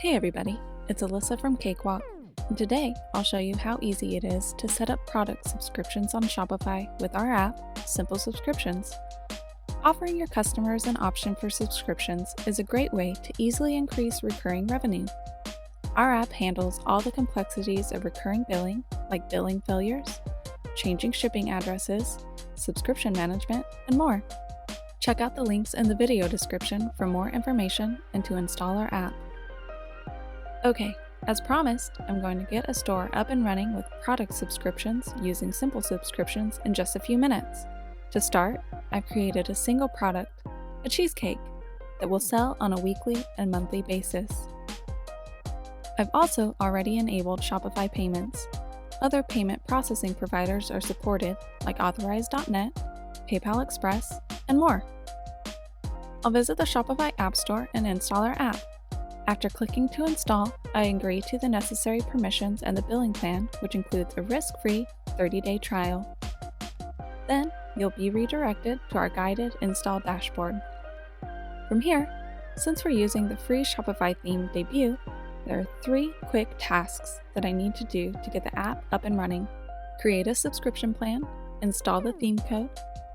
Hey everybody, it's Alyssa from Cakewalk, and today I'll show you how easy it is to set up product subscriptions on Shopify with our app, Simple Subscriptions. Offering your customers an option for subscriptions is a great way to easily increase recurring revenue. Our app handles all the complexities of recurring billing, like billing failures, changing shipping addresses, subscription management, and more. Check out the links in the video description for more information and to install our app. Okay, as promised, I'm going to get a store up and running with product subscriptions using Simple Subscriptions in just a few minutes. To start, I've created a single product, a cheesecake, that will sell on a weekly and monthly basis. I've also already enabled Shopify payments. Other payment processing providers are supported, like Authorize.net, PayPal Express, and more. I'll visit the Shopify App Store and install our app. After clicking to install, I agree to the necessary permissions and the billing plan, which includes a risk-free 30-day trial. Then, you'll be redirected to our guided install dashboard. From here, since we're using the free Shopify theme debut, there are 3 quick tasks that I need to do to get the app up and running. Create a subscription plan, install the theme code,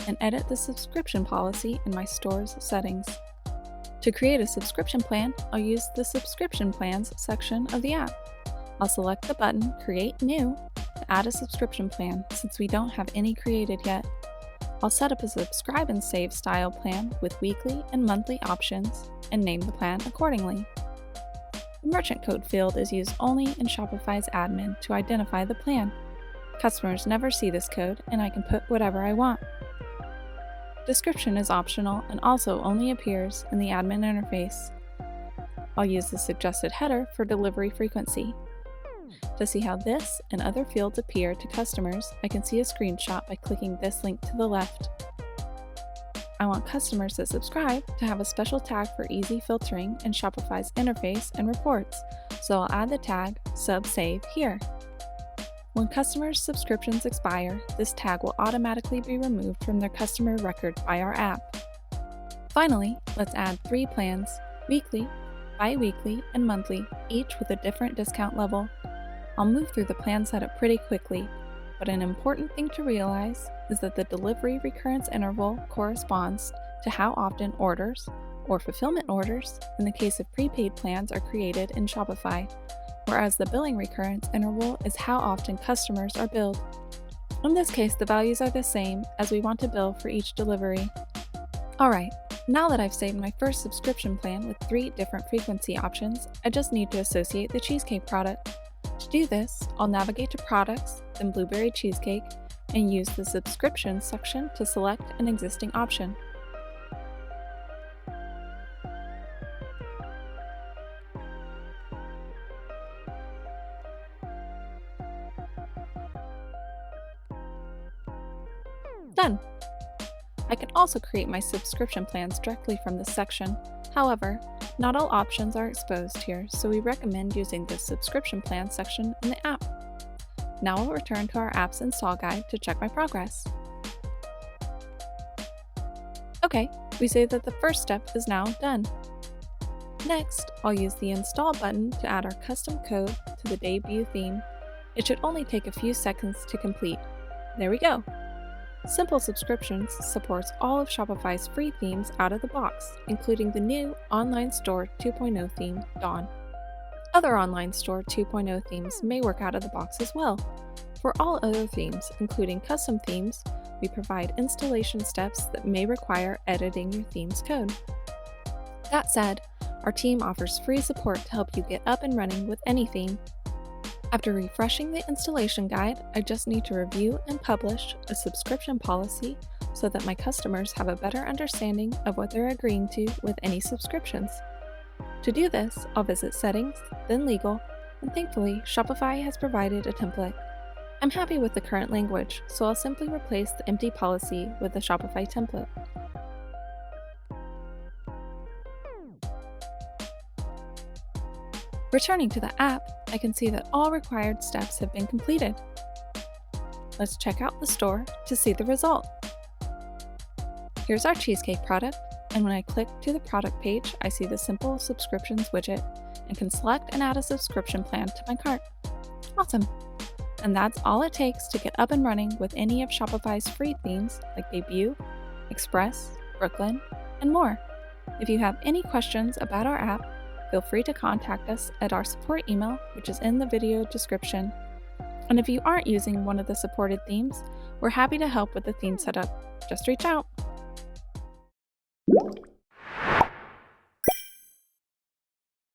and edit the subscription policy in my store's settings. To create a subscription plan, I'll use the Subscription Plans section of the app. I'll select the button Create New to add a subscription plan since we don't have any created yet. I'll set up a subscribe and save style plan with weekly and monthly options and name the plan accordingly. The merchant code field is used only in Shopify's admin to identify the plan. Customers never see this code, and I can put whatever I want. Description is optional and also only appears in the admin interface. I'll use the suggested header for delivery frequency. To see how this and other fields appear to customers, I can see a screenshot by clicking this link to the left. I want customers that subscribe to have a special tag for easy filtering in Shopify's interface and reports, so I'll add the tag SubSave here. When customers' subscriptions expire, this tag will automatically be removed from their customer record by our app. Finally, let's add 3 plans, weekly, bi-weekly, and monthly, each with a different discount level. I'll move through the plan setup pretty quickly, but an important thing to realize is that the delivery recurrence interval corresponds to how often orders, or fulfillment orders, in the case of prepaid plans, are created in Shopify, whereas the billing recurrence interval is how often customers are billed. In this case, the values are the same as we want to bill for each delivery. Alright, now that I've saved my first subscription plan with 3 different frequency options, I just need to associate the cheesecake product. To do this, I'll navigate to Products, then Blueberry Cheesecake, and use the Subscriptions section to select an existing option. Done! I can also create my subscription plans directly from this section. However, not all options are exposed here, so we recommend using the subscription plan section in the app. Now I'll return to our app's install guide to check my progress. Okay, we say that the first step is now done. Next, I'll use the install button to add our custom code to the debut theme. It should only take a few seconds to complete. There we go! Simple Subscriptions supports all of Shopify's free themes out of the box, including the new Online Store 2.0 theme, Dawn. Other Online Store 2.0 themes may work out of the box as well. For all other themes, including custom themes, we provide installation steps that may require editing your theme's code. That said, our team offers free support to help you get up and running with any theme. After refreshing the installation guide, I just need to review and publish a subscription policy so that my customers have a better understanding of what they're agreeing to with any subscriptions. To do this, I'll visit Settings, then Legal, and thankfully, Shopify has provided a template. I'm happy with the current language, so I'll simply replace the empty policy with the Shopify template. Returning to the app, I can see that all required steps have been completed. Let's check out the store to see the result. Here's our cheesecake product, and when I click to the product page, I see the Simple Subscriptions widget and can select and add a subscription plan to my cart. Awesome! And that's all it takes to get up and running with any of Shopify's free themes like Debut, Express, Brooklyn, and more. If you have any questions about our app, feel free to contact us at our support email, which is in the video description. And if you aren't using one of the supported themes, we're happy to help with the theme setup. Just reach out.